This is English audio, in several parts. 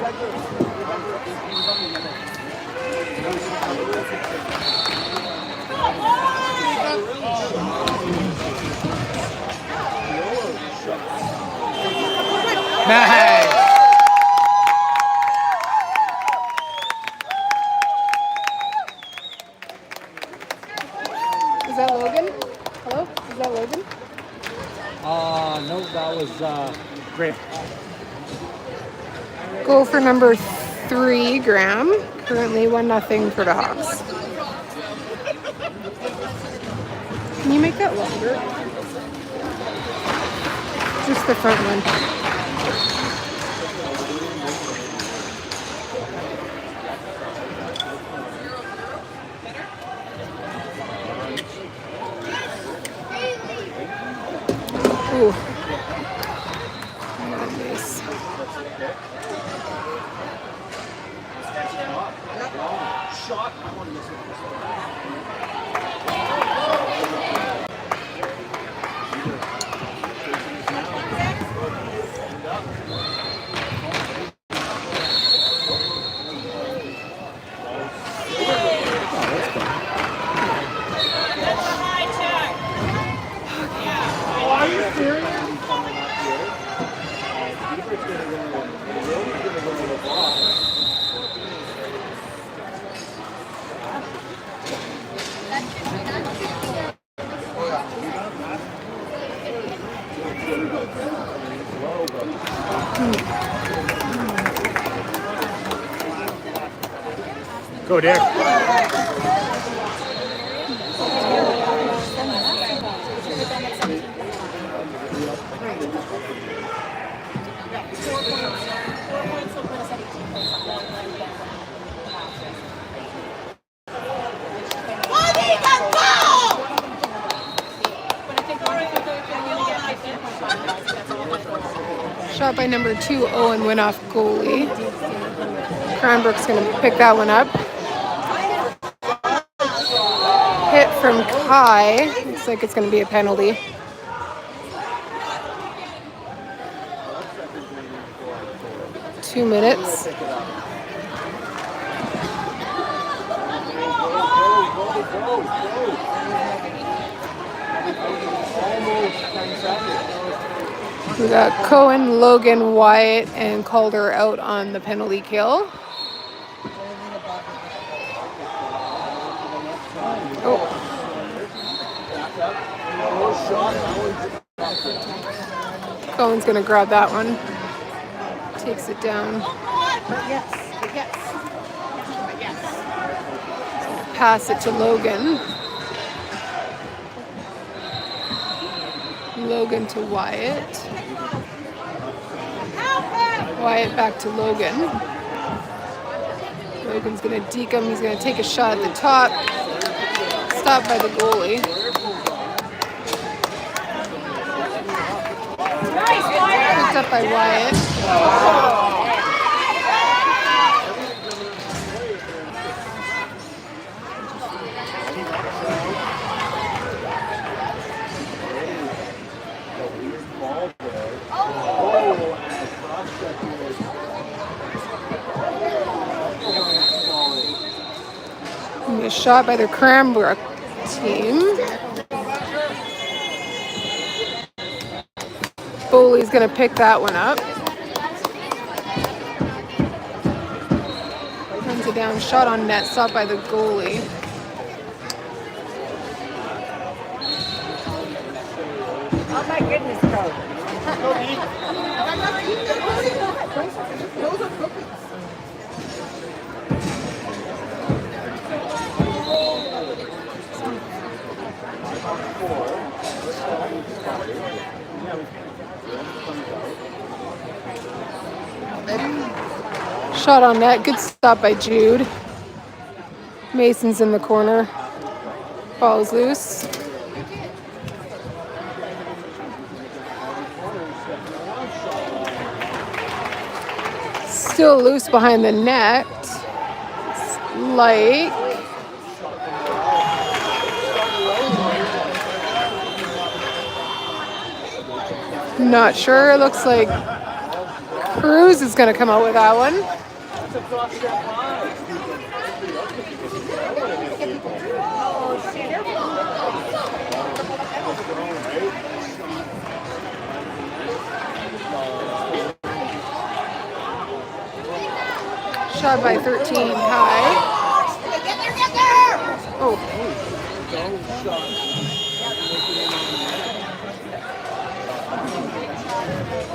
Nice. Is that Logan? Hello? Is that Logan? No, that was Graham. Goal for number 3, Graham. Currently 1-0 for the Hawks. Can you make that longer? Just the front one. Ooh. Nice. Go, Derek. Shot by number 2, Owen went off goalie. Cranbrook's going to pick that one up. Hit from Kai. Looks like it's going to be a penalty. Two minutes. We got Cohen, Logan, Wyatt, and Calder out on the penalty kill. Oh. Cohen's gonna grab that one. Takes it down. Pass it to Logan. Logan to Wyatt. Wyatt back to Logan. Logan's gonna deke him. He's gonna take a shot at the top. Stopped by the goalie. Picked up by Wyatt. A shot by the Cranbrook team. Foley's going to pick that one up. Runs it down, shot on net, stopped by the goalie. Oh my goodness, bro. Shot on net, good stop by Jude. Mason's in the corner. Ball's loose. Still loose behind the net. Like. Not sure. It looks like Cruz is going to come out with that one. Shot by 13 high. Oh.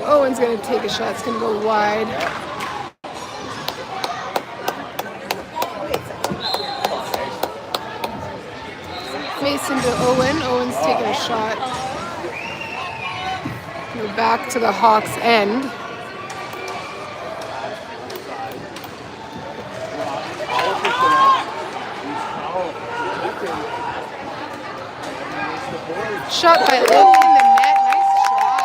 Owen's going to take a shot. It's going to go wide. Mason to Owen. Owen's taking a shot. We're back to the Hawks end. Shot by Luke in the net. Nice shot.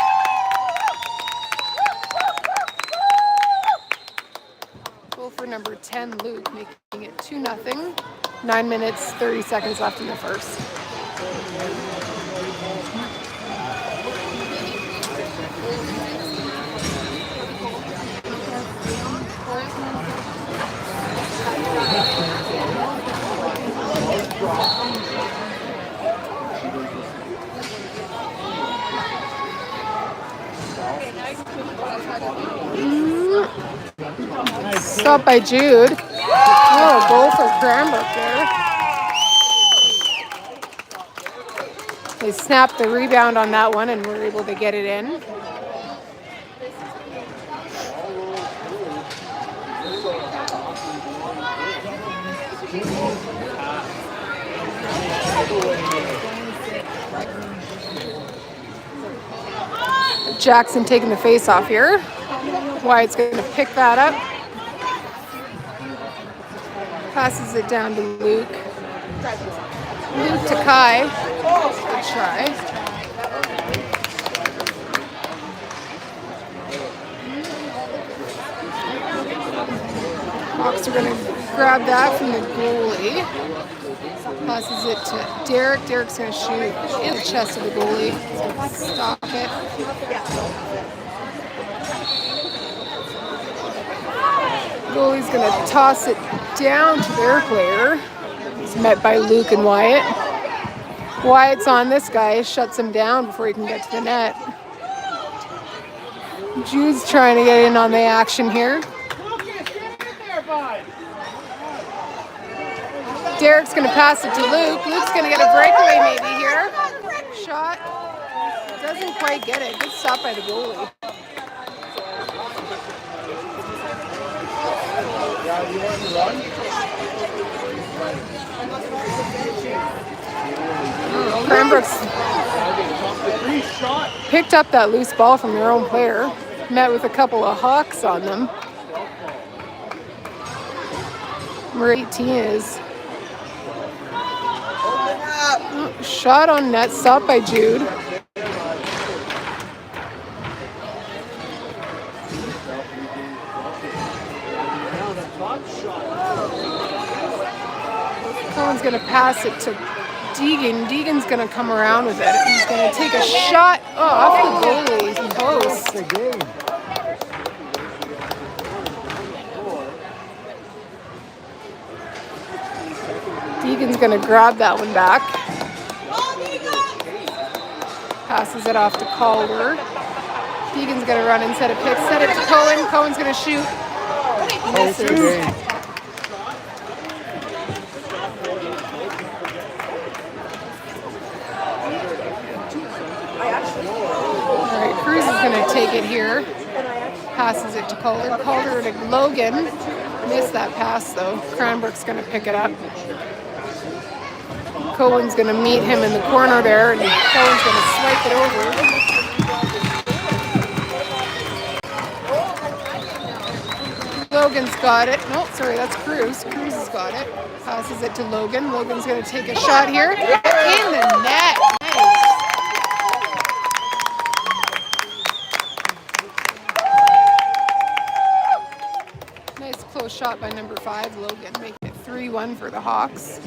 Goal for number 10, Luke, making it 2-0. 9 minutes, 30 seconds left in the first. Stop by Jude. Oh, goal for Cranbrook there. They snapped the rebound on that one and were able to get it in. Jackson taking the face off here. Wyatt's going to pick that up. Passes it down to Luke. Luke to Kai. Good try. Hawks are going to grab that from the goalie. Passes it to Derek. Derek's going to shoot in the chest of the goalie. Stop it. Goalie's going to toss it down to their player. He's met by Luke and Wyatt. Wyatt's on this guy, shuts him down before he can get to the net. Jude's trying to get in on the action here. Derek's going to pass it to Luke. Luke's going to get a breakaway maybe here. Shot. Doesn't quite get it. Good stop by the goalie. Cranbrook's picked up that loose ball from their own player. Met with a couple of Hawks on them. Number 18 is. Shot on net, stopped by Jude. Cohen's going to pass it to Deegan. Deegan's going to come around with it. He's going to take a shot off the goalie's post. Deegan's going to grab that one back. Passes it off to Calder. Deegan's going to run instead of pick. Set it to Cohen. Cohen's going to shoot. Misses. All right, Cruz is going to take it here. Passes it to Calder. Calder to Logan. Missed that pass though. Cranbrook's going to pick it up. Cohen's going to meet him in the corner there, and Cohen's going to swipe it over. Logan's got it. No, sorry, that's Cruz. Cruz has got it. Passes it to Logan. Logan's going to take a shot here. In the net. Nice close shot by number 5, Logan, making it 3-1 for the Hawks.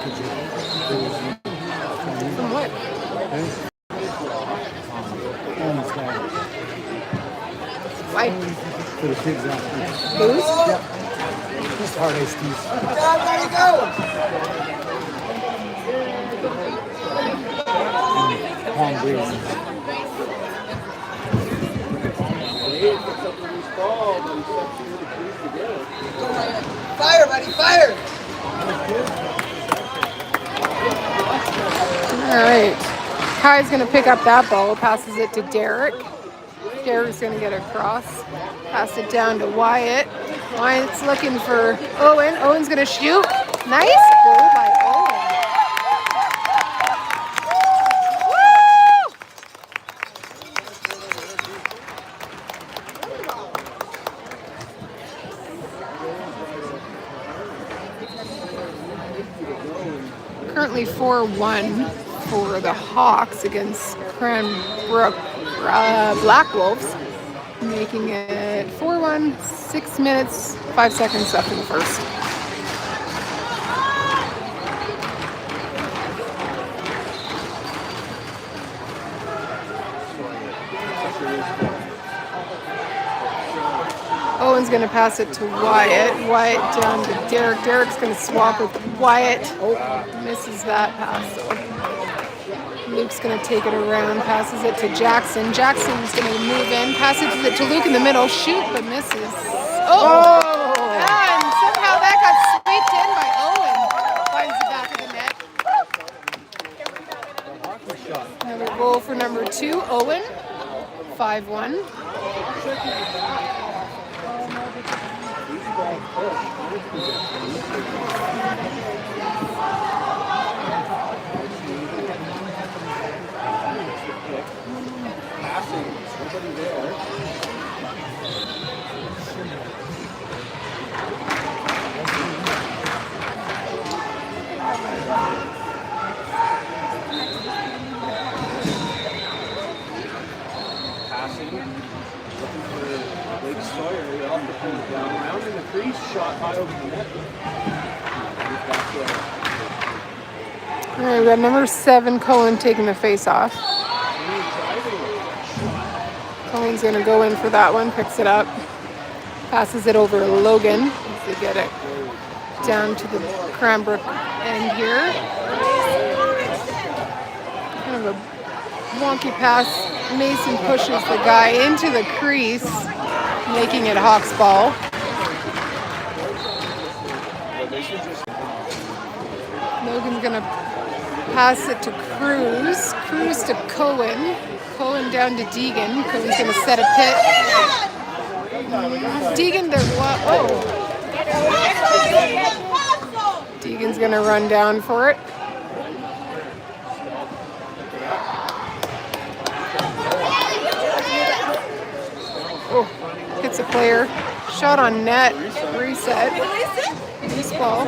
From what? Why? For the kids out there. Booze? Just hard iced teas. Palm breeze. Fire, buddy, fire! All right. Kai's going to pick up that ball, passes it to Derek. Derek's going to get across, pass it down to Wyatt. Wyatt's looking for Owen. Owen's going to shoot. Nice goal by Owen. Currently 4-1 for the Hawks against Cranbrook Blackwolves, making it 4-1, 6 minutes, 5 seconds left in the first. Owen's going to pass it to Wyatt. Wyatt down to Derek. Derek's going to swap with Wyatt. Misses that pass. So Luke's going to take it around, passes it to Jackson. Jackson's going to move in, pass it to Luke in the middle, shoot, but misses. Oh! And somehow that got sweeped in by Owen. Finds the back of the net. Another goal for number 2, Owen. 5-1. All right, we got number 7, Cohen, taking the face off. Cohen's going to go in for that one, picks it up, passes it over to Logan to get it down to the Cranbrook end here. Kind of a wonky pass. Mason pushes the guy into the crease, making it Hawks ball. Logan's going to pass it to Cruz. Cruz to Cohen. Cohen down to Deegan. Cohen's going to set a pit. Deegan to what? Oh. Deegan's going to run down for it. Oh, hits a player. Shot on net. Reset. Loose ball.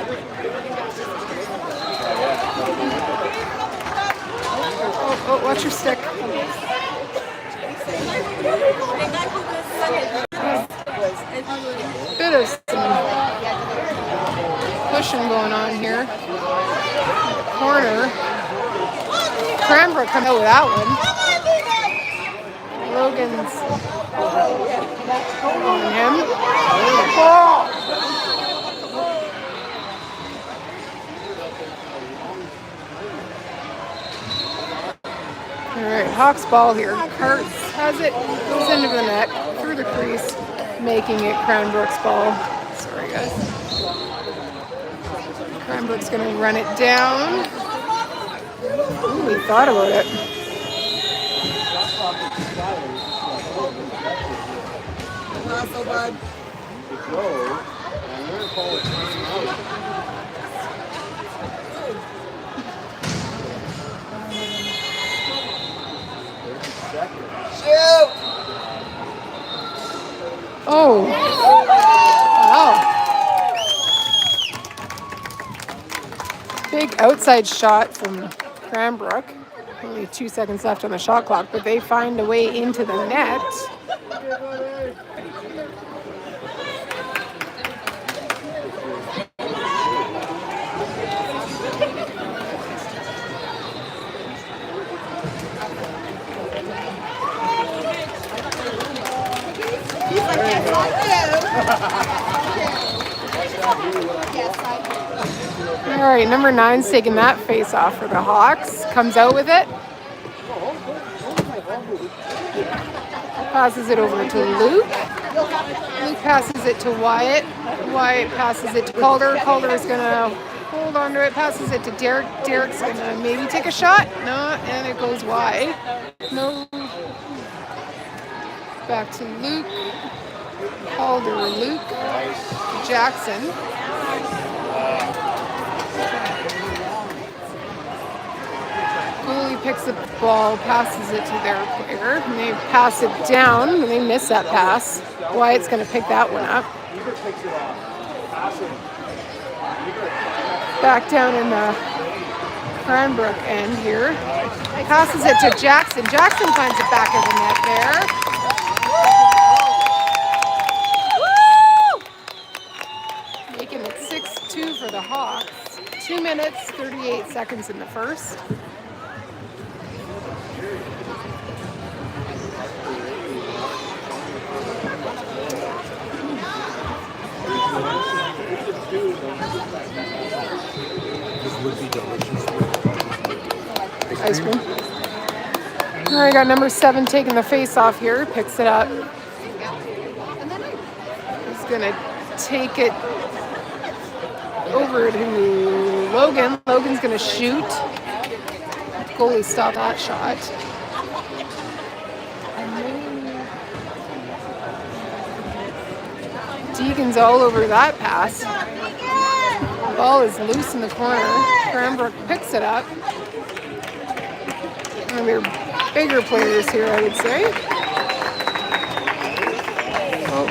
Oh, watch your stick. Bit of some pushing going on here. Corner. Cranbrook coming out with that one. Logan's on him. All right, Hawks ball here. Kurtz has it, goes into the net, through the crease, making it Cranbrook's ball. Sorry, guys. Cranbrook's going to run it down. Ooh, he thought about it. Not so bad. Shoot! Oh. Wow. Big outside shot from Cranbrook. Only 2 seconds left on the shot clock, but they find a way into the net. All right, number 9's taking that face off for the Hawks. Comes out with it. Passes it over to Luke. Luke passes it to Wyatt. Wyatt passes it to Calder. Calder is going to hold on to it. Passes it to Derek. Derek's going to maybe take a shot. No, and it goes wide. No. Back to Luke. Calder, Luke. Jackson. Goalie picks up the ball, passes it to their player, and they pass it down, and they miss that pass. Wyatt's going to pick that one up. Back down in the Cranbrook end here. Passes it to Jackson. Jackson finds it back of the net there. Woo! Making it 6-2 for the Hawks. 2 minutes, 38 seconds in the first. This would be delicious. Ice cream. All right, got number 7 taking the face off here. Picks it up. He's gonna take it over to Logan. Logan's gonna shoot. Goalie stopped that shot. Deegan's all over that pass. Ball is loose in the corner. Cranbrook picks it up. One of their bigger players here, I would say. Oh.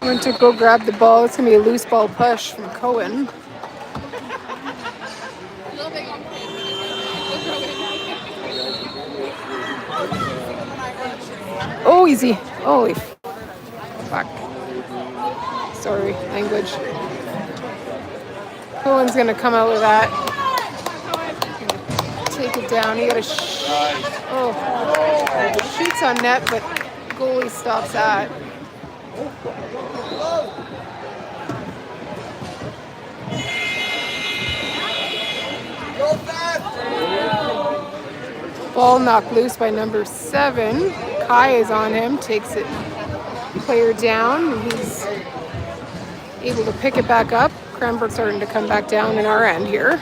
Went to go grab the ball. It's going to be a loose ball push from Cohen. Oh, easy. Holy fuck. Sorry, language. Cohen's going to come out with that. Take it down. He got a shoots on net, but goalie stops that. Ball knocked loose by number 7. Kai is on him, takes it player down, and he's able to pick it back up. Cranbrook starting to come back down in our end here.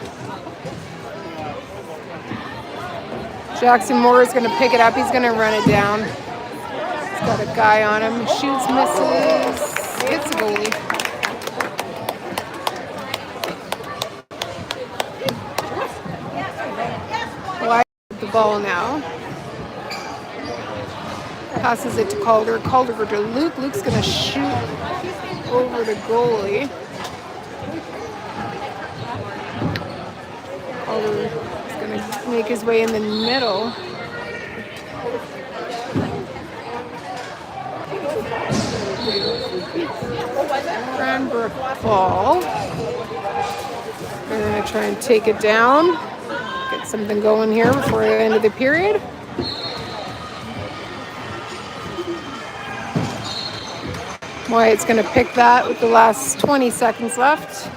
Jackson Moore is going to pick it up. He's going to run it down. He's got a guy on him. Shoots, misses, hits the goalie. Wide the ball now. Passes it to Calder. Calder to Luke. Luke's going to shoot over the goalie. Calder is going to make his way in the middle. Cranbrook ball. They're going to try and take it down. Get something going here before the end of the period. Wyatt's going to pick that with the last 20 seconds left.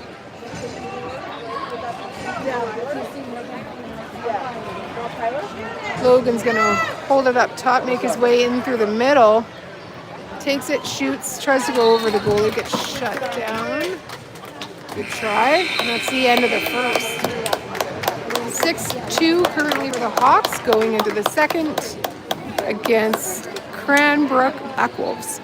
Logan's going to hold it up top, make his way in through the middle. Takes it, shoots, tries to go over the goalie, gets shut down. Good try. And that's the end of the first. 6-2 currently for the Hawks going into the second against Cranbrook Blackwolves.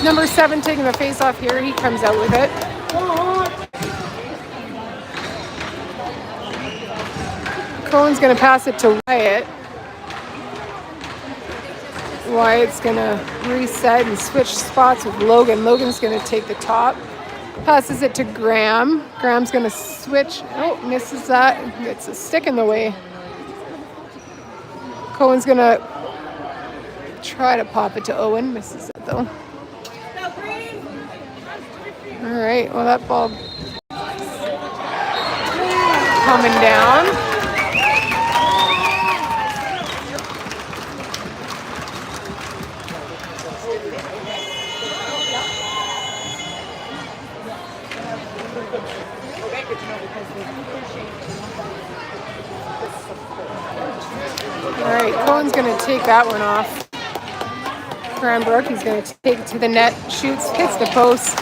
Number 7 taking the face off here. He comes out with it. Cohen's going to pass it to Wyatt. Wyatt's going to reset and switch spots with Logan. Logan's going to take the top. Passes it to Graham. Graham's going to switch. Oh, misses that. Gets a stick in the way. Cohen's going to try to pop it to Owen. Misses it though. All right, well that ball coming down. All right, Cohen's going to take that one off. Cranbrook, he's going to take it to the net, shoots, hits the post.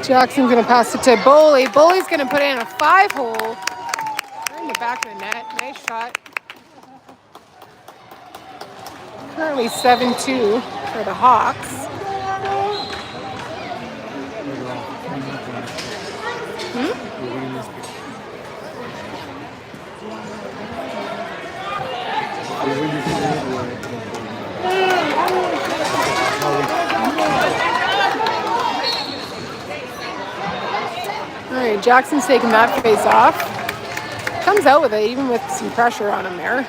Jackson's going to pass it to Boley. Boley's going to put in a 5-hole. Right in the back of the net. Nice shot. Currently 7-2 for the Hawks. All right, Jackson's taking that face off. Comes out with it, even with some pressure on him there.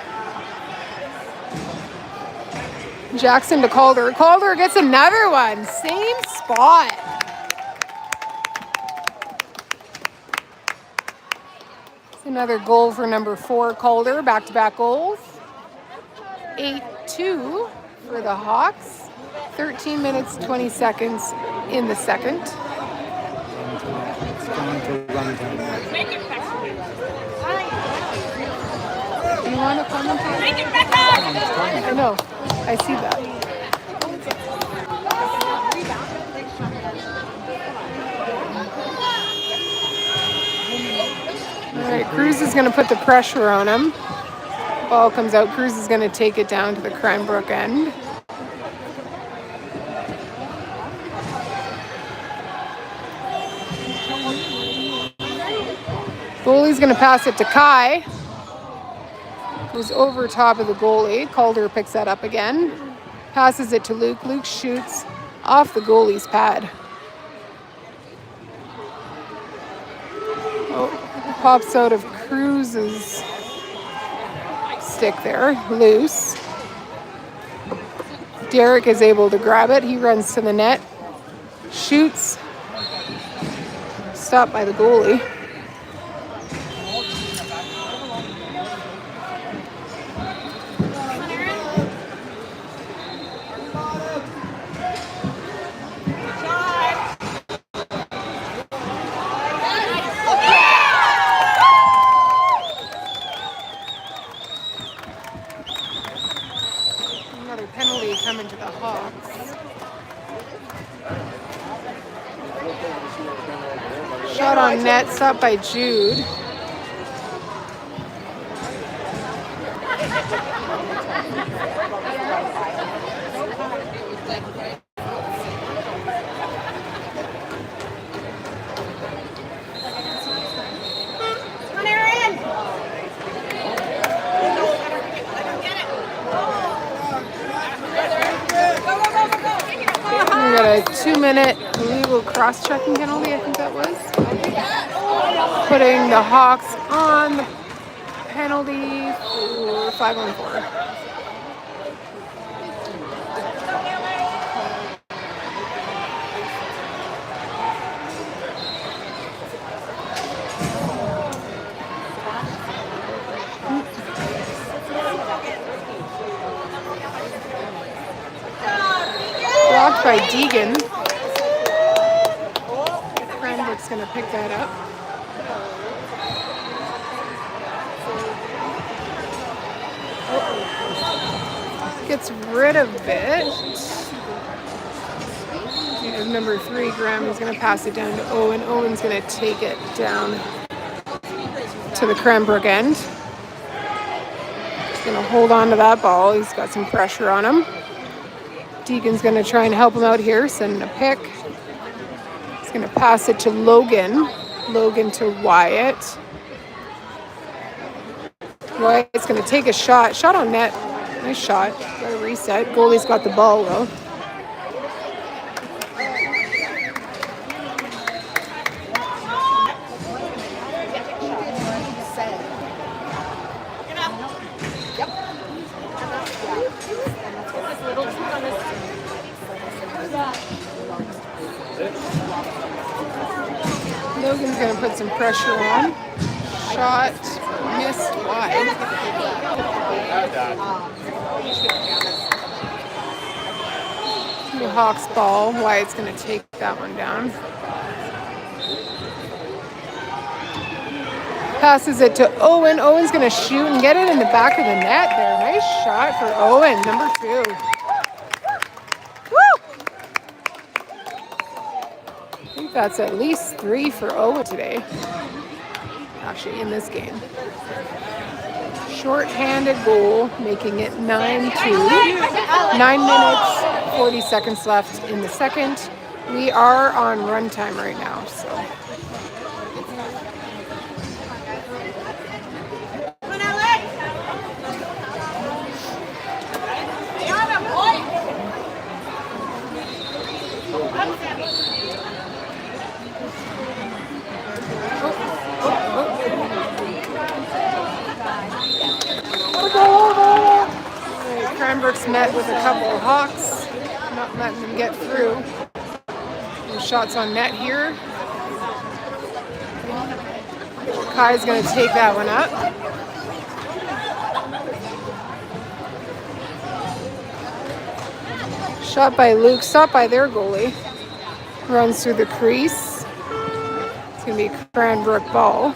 Jackson to Calder. Calder gets another one. Same spot. It's another goal for number 4, Calder. Back-to-back goals. 8-2 for the Hawks. 13 minutes, 20 seconds in the second. Do you want to commentate? I know. I see that. All right, Cruz is going to put the pressure on him. Ball comes out. Cruz is going to take it down to the Cranbrook end. Goalie's going to pass it to Kai. Goes over top of the goalie. Calder picks that up again. Passes it to Luke. Luke shoots off the goalie's pad. Oh, pops out of Cruz's stick there, loose. Derek is able to grab it. He runs to the net. Shoots. Stopped by the goalie. Coming to the Hawks. Shot on net, stopped by Jude. We got a 2-minute illegal cross-checking penalty, I think that was. Putting the Hawks on the penalty for 5-on-4. Blocked by Deegan. Cranbrook's going to pick that up. Gets rid of it. of number 3, Graham is going to pass it down to Owen. Owen's going to take it down to the Cranbrook end. He's going to hold on to that ball. He's got some pressure on him. Deacon's going to try and help him out here, send a pick. He's going to pass it to Logan. Logan to Wyatt. Wyatt's going to take a shot. Shot on net. Nice shot. Got a reset. Goalie's got the ball though. Logan's going to put some pressure on. Shot missed wide. New Hawks ball. Wyatt's going to take that one down. Passes it to Owen. Owen's going to shoot and get it in the back of the net there. Nice shot for Owen, number 2. I think that's at least 3 for Owen today. Actually, in this game. Short-handed goal, making it 9-2. 9 minutes, 40 seconds left in the second. We are on runtime right now, so. Cranbrook's met with a couple of Hawks, not letting them get through. No shots on net here. Kai's going to take that one up. Shot by Luke, stopped by their goalie. Runs through the crease. It's going to be a Cranbrook ball.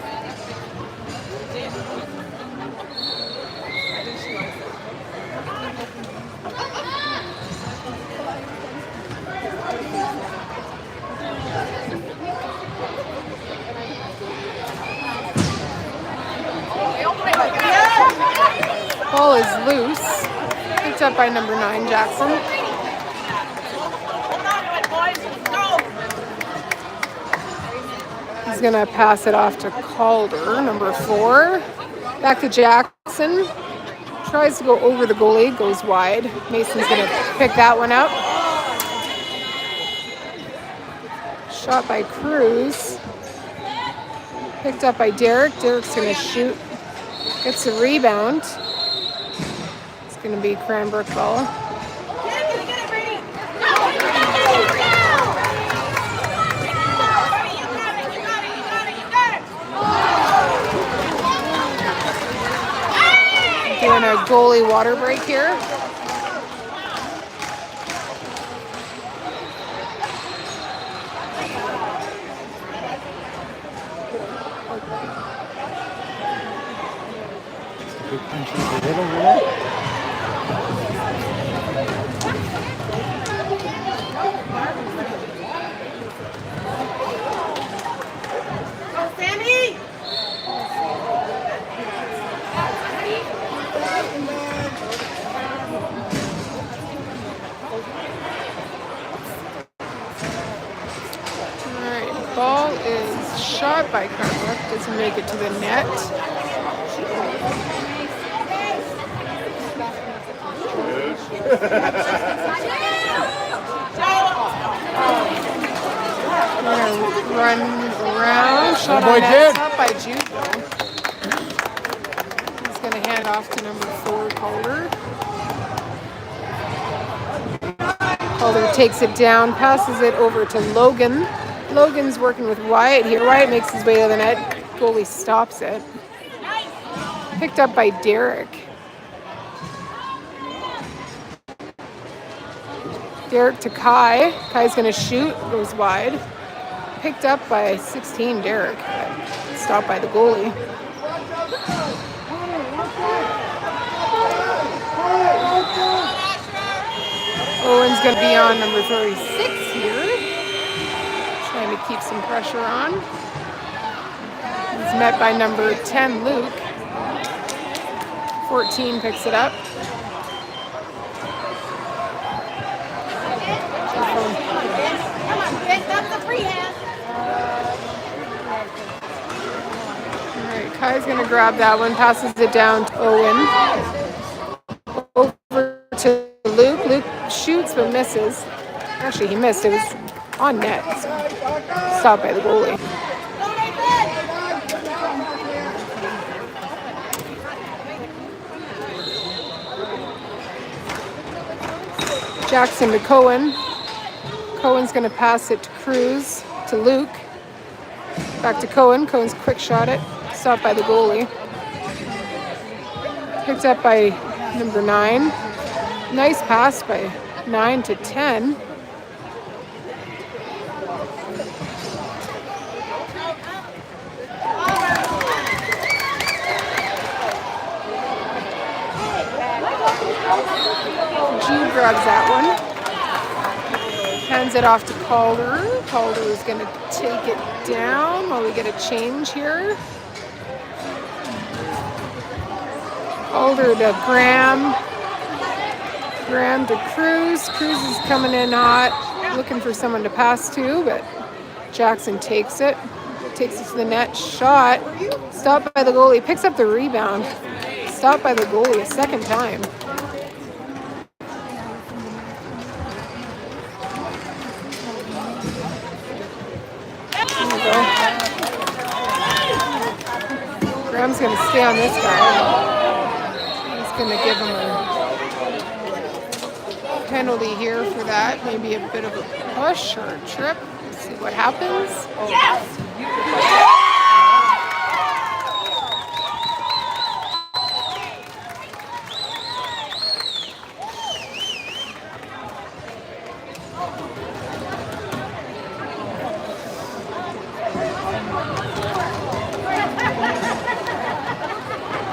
Ball is loose. Picked up by number 9, Jackson. He's going to pass it off to Calder, number 4. Back to Jackson. Tries to go over the goalie, goes wide. Mason's going to pick that one up. Shot by Cruz. Picked up by Derek. Derek's going to shoot. Gets a rebound. It's going to be Cranbrook ball. Doing a goalie water break here. Ball is shot by Cranbrook, doesn't make it to the net. Gonna run around, shot on net, shot by Jude though. He's gonna hand off to number 4, Calder. Calder takes it down, passes it over to Logan. Logan's working with Wyatt here. Wyatt makes his way to the net. Goalie stops it. Picked up by Derek. Derek to Kai. Kai's going to shoot. Goes wide. Picked up by 16, Derek. Stopped by the goalie. Owen's going to be on number 36 here. keep some pressure on. He's met by number 10, Luke. 14 picks it up. Come on, Vic, that's the free hand. All right, Kai's going to grab that one, passes it down to Owen. Over to Luke. Luke shoots but misses. Actually, he missed. It was on net. So stopped by the goalie. Jackson to Cohen. Cohen's going to pass it to Cruz, to Luke. Back to Cohen. Cohen's quick shot it. Stopped by the goalie. Picked up by number 9. Nice pass by 9 to 10. Jude grabs that one. Hands it off to Calder. Calder is going to take it down while we get a change here. Calder to Graham. Graham to Cruz. Cruz is coming in hot, looking for someone to pass to, but Jackson takes it. Takes it to the net. Shot. Stopped by the goalie. Picks up the rebound. Stopped by the goalie a second time. Graham's going to stay on this guy. He's going to give him a penalty here for that. Maybe a bit of a push or a trip. Let's see what happens. Yes!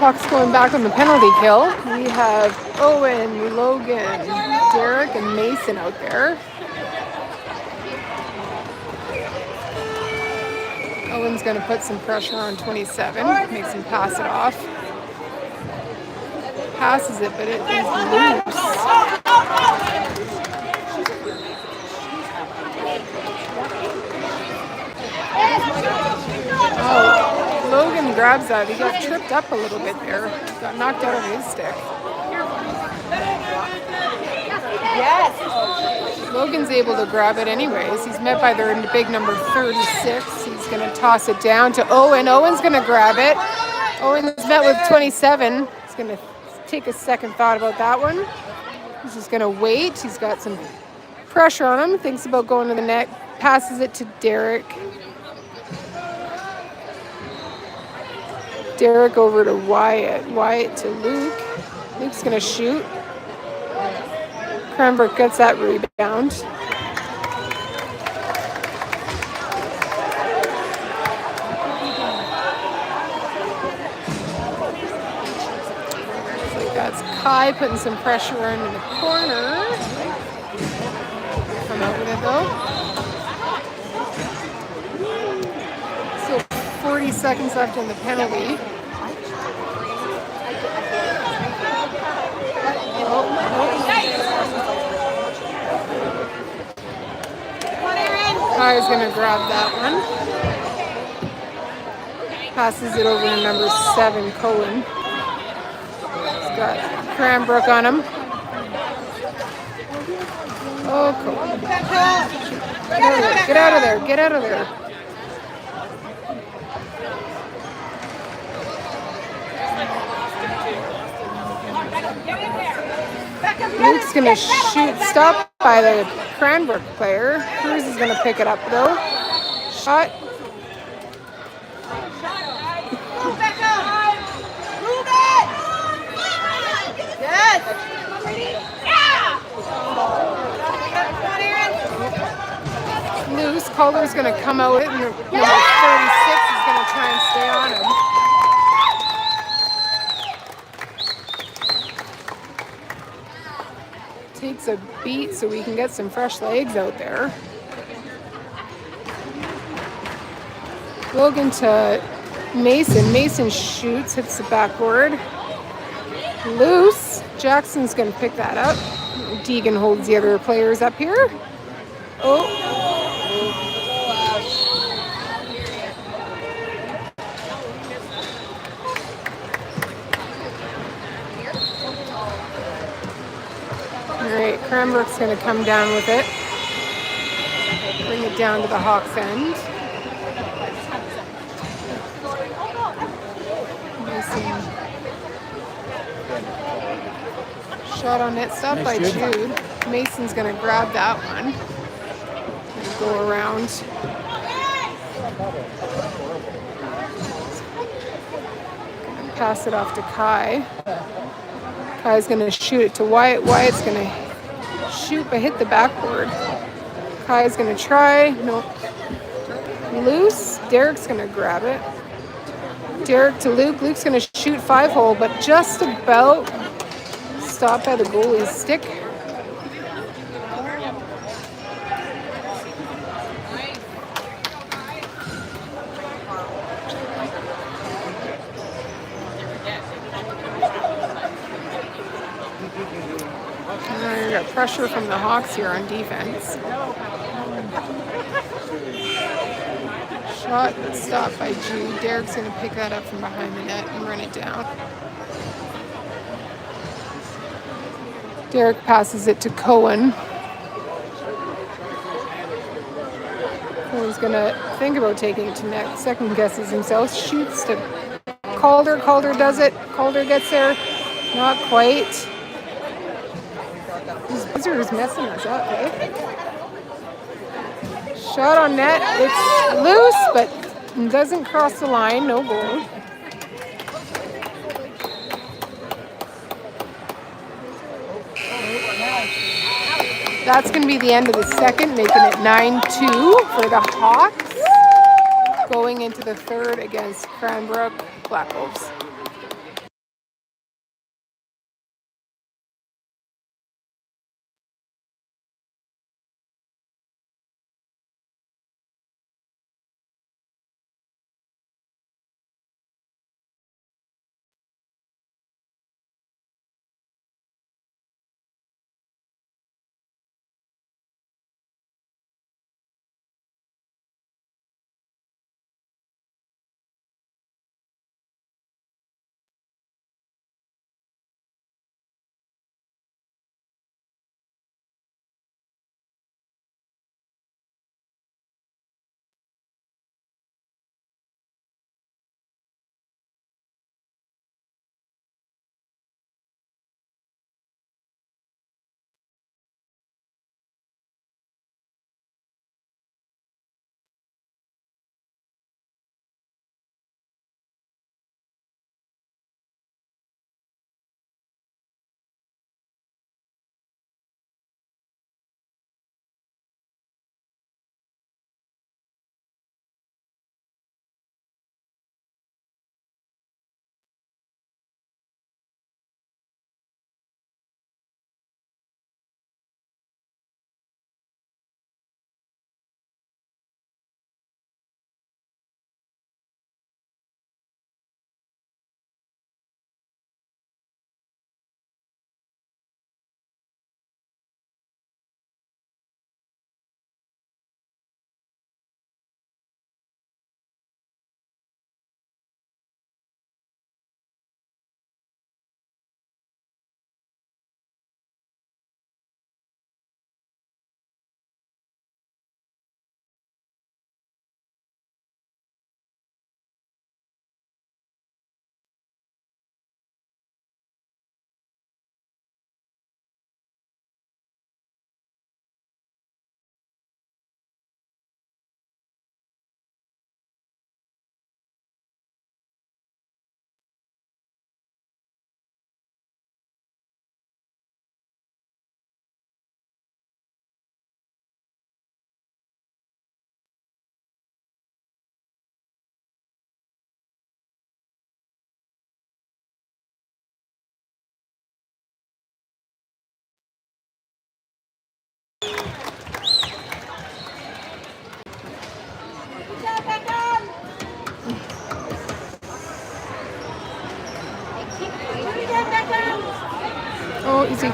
Puck's going back on the penalty kill. We have Owen, Logan, Derek, and Mason out there. Owen's going to put some pressure on 27, makes him pass it off. Passes it, but it is loose. Oh. Logan grabs that. He got tripped up a little bit there. Got knocked out of his stick. Yes. Logan's able to grab it anyways. He's met by their big number 36. He's going to toss it down to Owen. Owen's going to grab it. Owen's met with 27. He's going to take a second thought about that one. He's just going to wait. He's got some pressure on him. Thinks about going to the net. Passes it to Derek. Derek over to Wyatt. Wyatt to Luke. Luke's going to shoot. Cranbrook gets that rebound. So that's Kai putting some pressure in the corner. Come out with it though. So 40 seconds left in the penalty. Kai's going to grab that one. Passes it over to number 7, Cohen. He's got Cranbrook on him. Oh, Cohen. Get out of there. Get out of there. Luke's going to shoot. Stopped by the Cranbrook player. Cruz is going to pick it up, though. Shot. Move back up. Move it. Yes. Yeah. Loose. Calder's going to come out, and number 36 is going to try and stay on him. Takes a beat so we can get some fresh legs out there. Logan to Mason. Mason shoots, hits the backboard. Loose. Jackson's going to pick that up. Deegan holds the other players up here. Oh. All right, Cranbrook's going to come down with it. Bring it down to the Hawks end. Mason. Shot on net, stop by Jude. Mason's going to grab that one. And go around. Pass it off to Kai. Kai's going to shoot it to Wyatt. Wyatt's going to shoot but hit the backboard. Kai's going to try. Nope. Loose. Derek's going to grab it. Derek to Luke. Luke's going to shoot 5-hole, but just about stopped by the goalie's stick. We got pressure from the Hawks here on defense. Shot stopped by Jude. Derek's going to pick that up from behind the net and run it down. Derek passes it to Cohen. Cohen's going to think about taking it to net. Second guesses himself. Shoots to Calder. Calder does it. Calder gets there. Not quite. These buzzers messing us up, eh? Shot on net. It's loose, but doesn't cross the line. No goal. That's going to be the end of the second, making it 9-2 for the Hawks. Going into the third against Cranbrook Blackwolves. Oh, easy.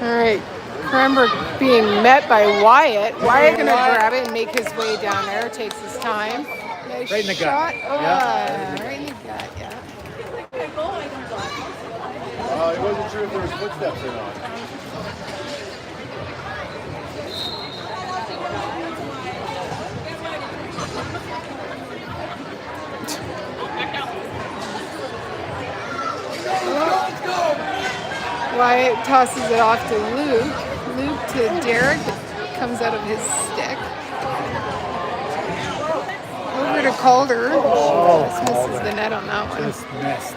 All right. Cranbrook being met by Wyatt. Wyatt gonna grab it and make his way down there. Takes his time. Nice Right in the gut. shot. Yeah. Right in the gut. Yeah. He wasn't sure if there was footsteps or not. Wyatt tosses it off to Luke. Luke to Derek. Comes out of his stick. Over to Calder. Just misses the net on that one. Just missed.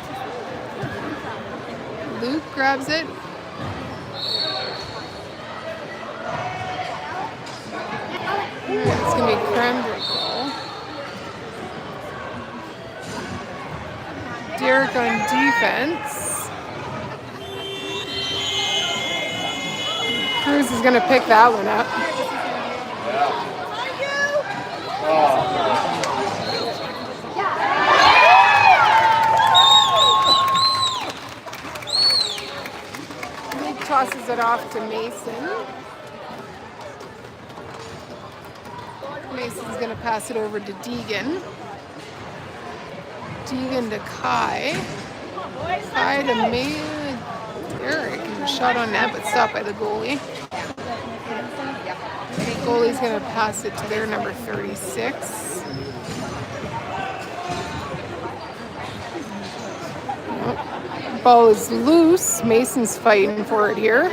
Luke grabs it. It's going to be Cranbrook goal. Derek on defense. Cruz is going to pick that one up. Luke tosses it off to Mason. Mason's going to pass it over to Deegan. Deegan to Kai. Kai to Derek. Shot on net, but stopped by the goalie. The goalie's going to pass it to their number 36. Ball is loose. Mason's fighting for it here.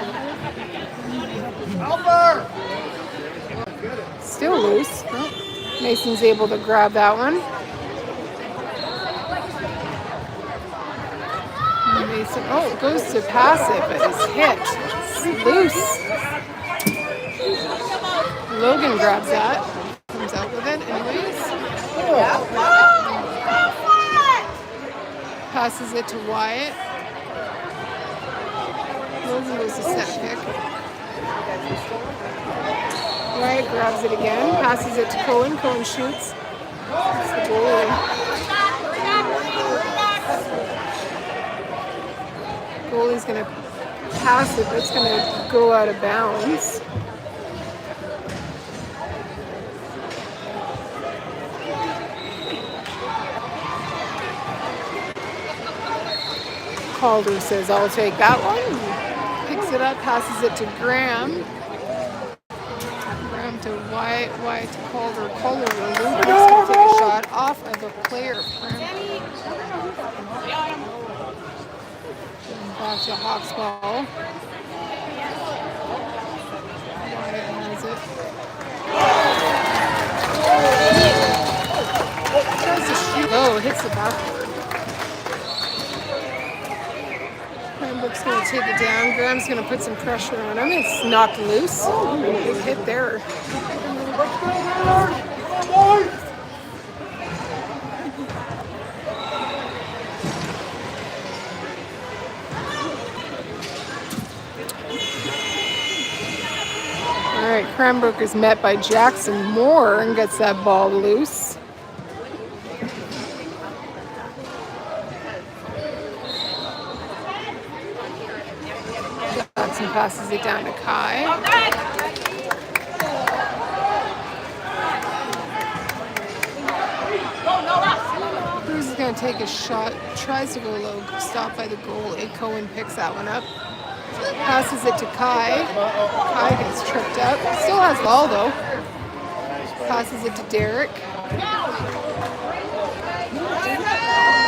Still loose. Mason's able to grab that one. Mason, it goes to pass it, but it's hit. It's loose. Logan grabs that. Comes out with it anyways. Passes it to Wyatt. Logan goes to set pick. Wyatt grabs it again. Passes it to Cohen. Cohen shoots. That's the goalie. Goalie's going to pass it, but it's going to go out of bounds. Calder says, I'll take that one. Picks it up, passes it to Graham. Graham to Wyatt, Wyatt to Calder. Calder to Luke. He's going to take a shot off of a player. Back to Hawks ball. Wyatt has it. Tries to shoot. Oh, hits the backboard. Cranbrook's going to take it down. Graham's going to put some pressure on him. It's knocked loose. Big hit there. All right, Cranbrook is met by Jackson Moore and gets that ball loose. Jackson passes it down to Kai. Cruz is going to take a shot, tries to go low, stopped by the goalie. Cohen picks that one up. Passes it to Kai. Kai gets tripped up. Still has the ball though. Passes it to Derek.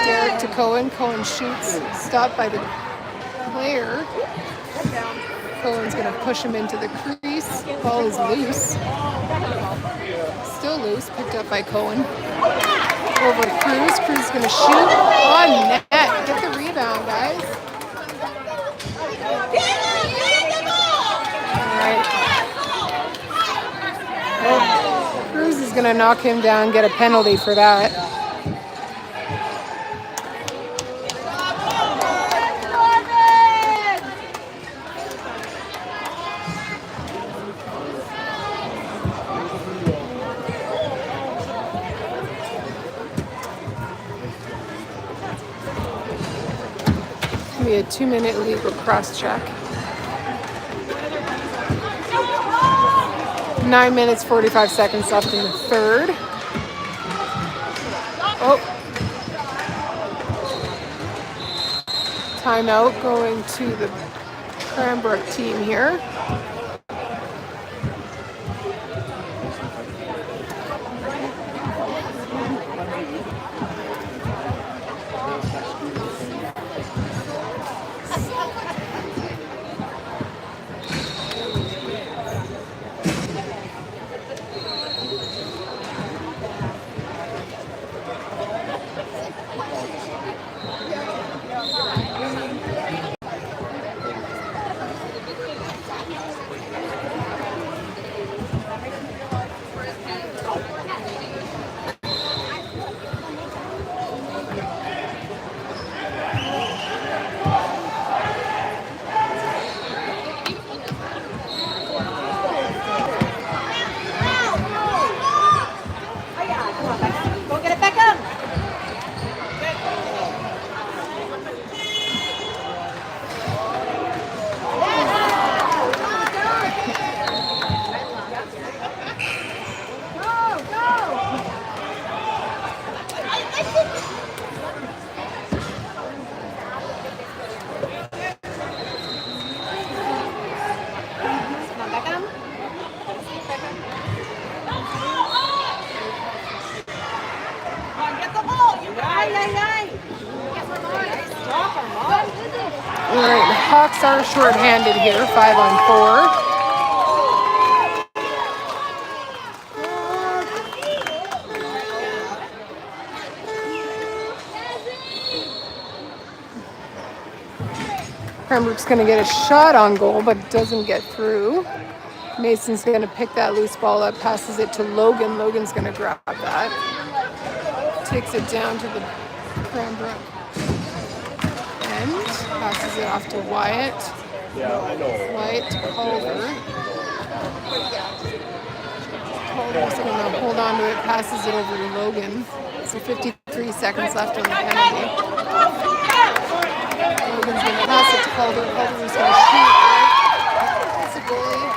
Derek to Cohen. Cohen shoots. Stopped by the player. Cohen's going to push him into the crease. Ball is loose. Still loose. Picked up by Cohen. Over to Cruz. Cruz is going to shoot on net. Get the rebound, guys. Well, Cruz is going to knock him down, get a penalty for that. be a 2-minute legal cross check. 9 minutes, 45 seconds left in the third. Oh. Timeout going to the Cranbrook team here. Go get it back up. All right, the Hawks are short-handed here, 5-on-4. Cranbrook's going to get a shot on goal, but it doesn't get through. Mason's going to pick that loose ball up, passes it to Logan. Logan's going to grab that. Takes it down to the Cranbrook end. Passes it off to Wyatt. Yeah, I know. Wyatt to Calder. Calder's going to hold on to it, passes it over to Logan. So 53 seconds left on the penalty. Logan's going to pass it to Calder. Calder's going to shoot. That's a goalie.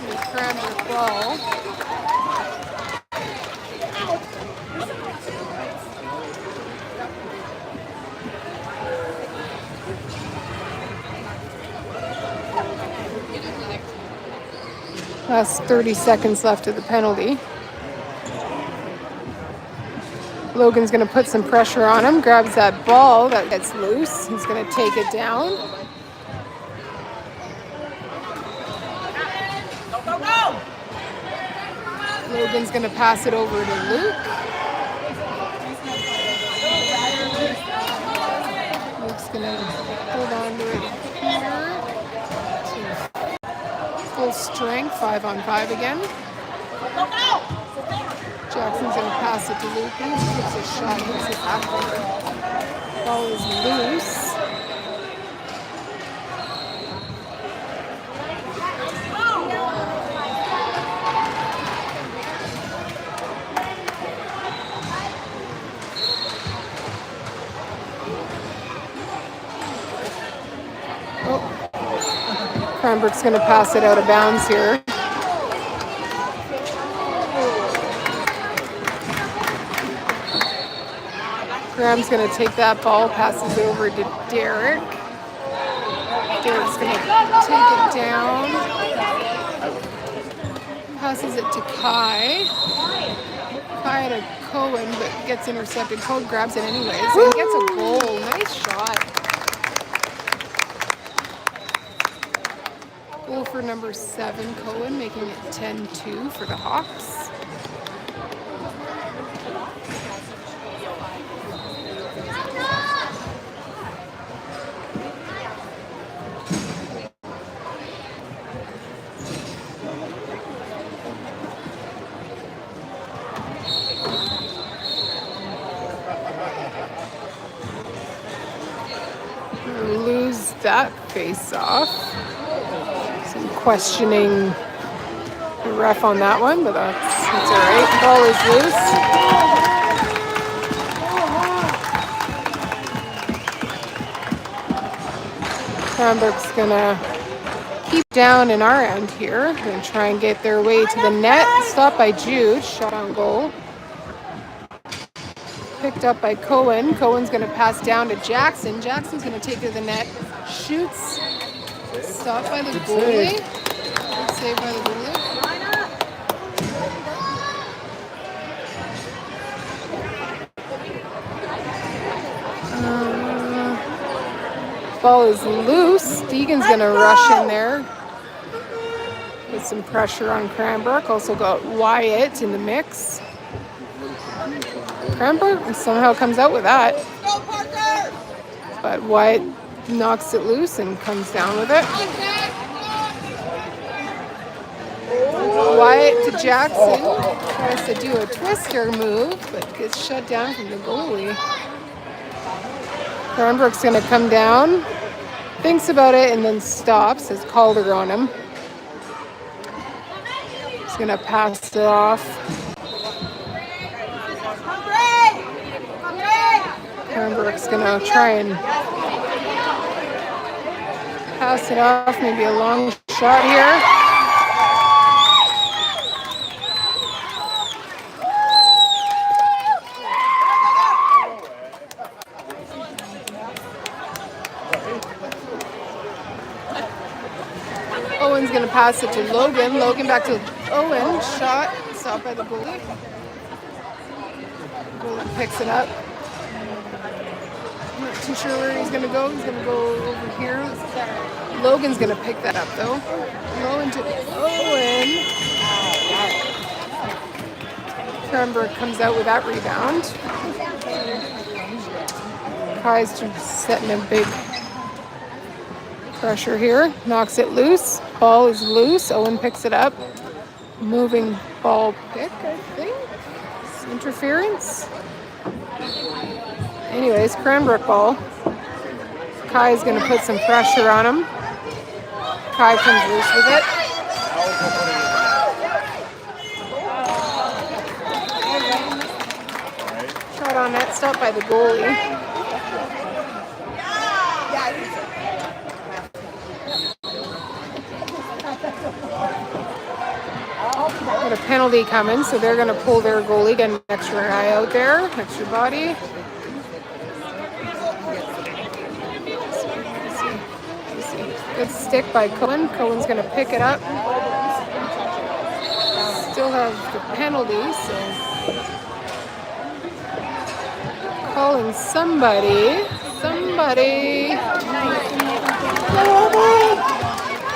The Cranbrook ball. Last 30 seconds left of the penalty. Logan's going to put some pressure on him, grabs that ball that gets loose. He's going to take it down. Logan's going to pass it over to Luke. Luke's going to hold on to it here. Full strength, 5-on-5 again. Jackson's going to pass it to Luke. He takes a shot, hits it backward. Ball is loose. Cranbrook's going to pass it out of bounds here. Graham's going to take that ball, passes it over to Derek. Derek's going to take it down. Passes it to Kai. Kai to Cohen, but gets intercepted. Cohen grabs it anyways and gets a goal. Nice shot. Goal for number 7, Cohen, making it 10-2 for the Hawks. Lose that face-off. Questioning the ref on that one, but that's all right. Ball is loose. Cranbrook's gonna keep down in our end here and try and get their way to the net. Stopped by Jude, shot on goal. Picked up by Cohen. Cohen's gonna pass down to Jackson. Jackson's gonna take to the net. Shoots. Stopped by the goalie. Good save by the goalie. Ball is loose. Deegan's gonna rush in there. Put some pressure on Cranbrook. Also got Wyatt in the mix. Cranbrook somehow comes out with that. But Wyatt knocks it loose and comes down with it. Wyatt to Jackson. Tries to do a twister move, but gets shut down from the goalie. Cranbrook's gonna come down, thinks about it, and then stops. Has Calder on him. He's gonna pass it off. Cranbrook's gonna try and pass it off, maybe a long shot here. Owen's gonna pass it to Logan. Logan back to Owen. Shot. Stopped by the goalie. Goalie picks it up. I'm not too sure where he's gonna go. He's gonna go over here. Logan's gonna pick that up though. Logan to Owen. Cranbrook comes out with that rebound. Kai's just setting a big pressure here. Knocks it loose. Ball is loose. Owen picks it up. Moving ball pick, I think. It's interference. Anyways, Cranbrook ball. Kai is going to put some pressure on him. Kai comes loose with it. Shot on net, stopped by the goalie. Got a penalty coming, so they're going to pull their goalie, get an extra guy out there, extra body. Good stick by Cohen. Cohen's going to pick it up. Still have the penalty, so calling somebody.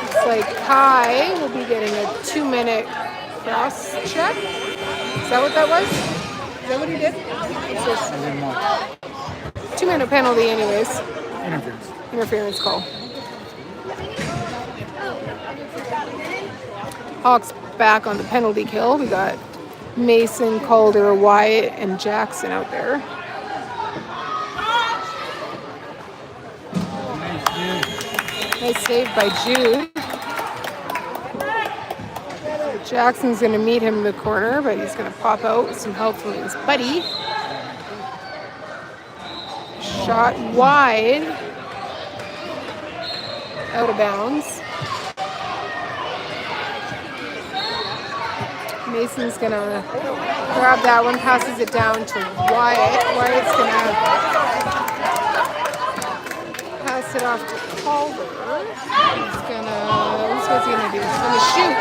Looks like Kai will be getting a 2-minute cross check. Is that what that was? Is that what he did? 2-minute penalty anyways. Interference call. Hawks back on the penalty kill. We got Mason, Calder, Wyatt, and Jackson out there. Nice save by Jude. Jackson's going to meet him in the corner, but he's going to pop out with some help from his buddy. Shot wide. Out of bounds. Mason's going to grab that one, passes it down to Wyatt. Wyatt's going to pass it off to Calder. What's he going to do? He's going to shoot.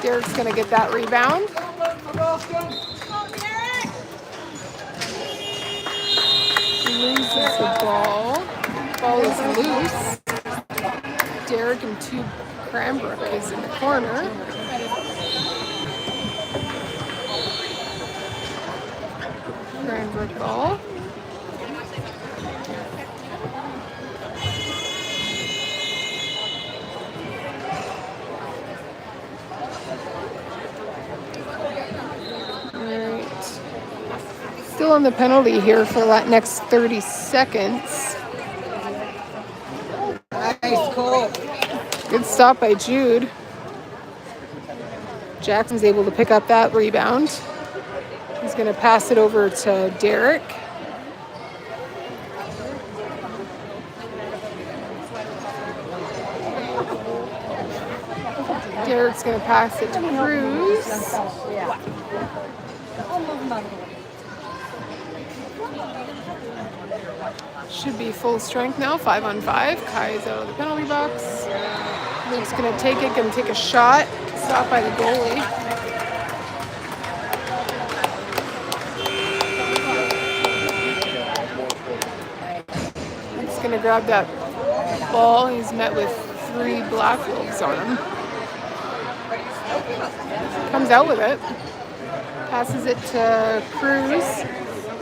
Derek's going to get that rebound. Loses the ball. Ball is loose. Derek and Cranbrook is in the corner. Cranbrook ball. Still on the penalty here for that next 30 seconds. Nice call. Good stop by Jude. Jackson's able to pick up that rebound. He's going to pass it over to Derek. going to pass it to Cruz. Should be full strength now, 5-on-5. Kai is out of the penalty box. Luke's going to take it, going to take a shot. Stopped by the goalie. He's going to grab that ball. He's met with 3 Blackwolves on him. Comes out with it. Passes it to Cruz.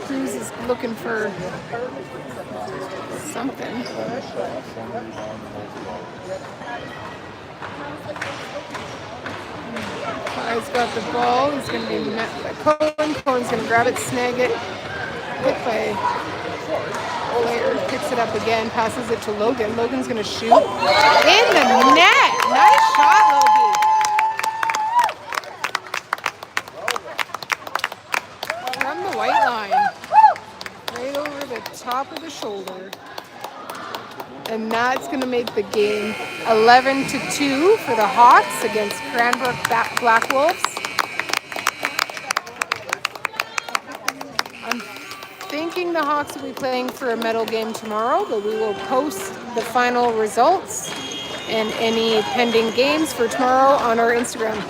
Cruz is looking for something. Kai's got the ball. He's going to be met by Cohen. Cohen's going to grab it, snag it. Hit by Blair. Picks it up again. Passes it to Logan. Logan's going to shoot. In the net. Nice shot, Logie. From the white line. Right over the top of the shoulder. And that's going to make the game 11-2 for the Hawks against Cranbrook Blackwolves. I'm thinking the Hawks will be playing for a medal game tomorrow, but we will post the final results and any pending games for tomorrow on our Instagram.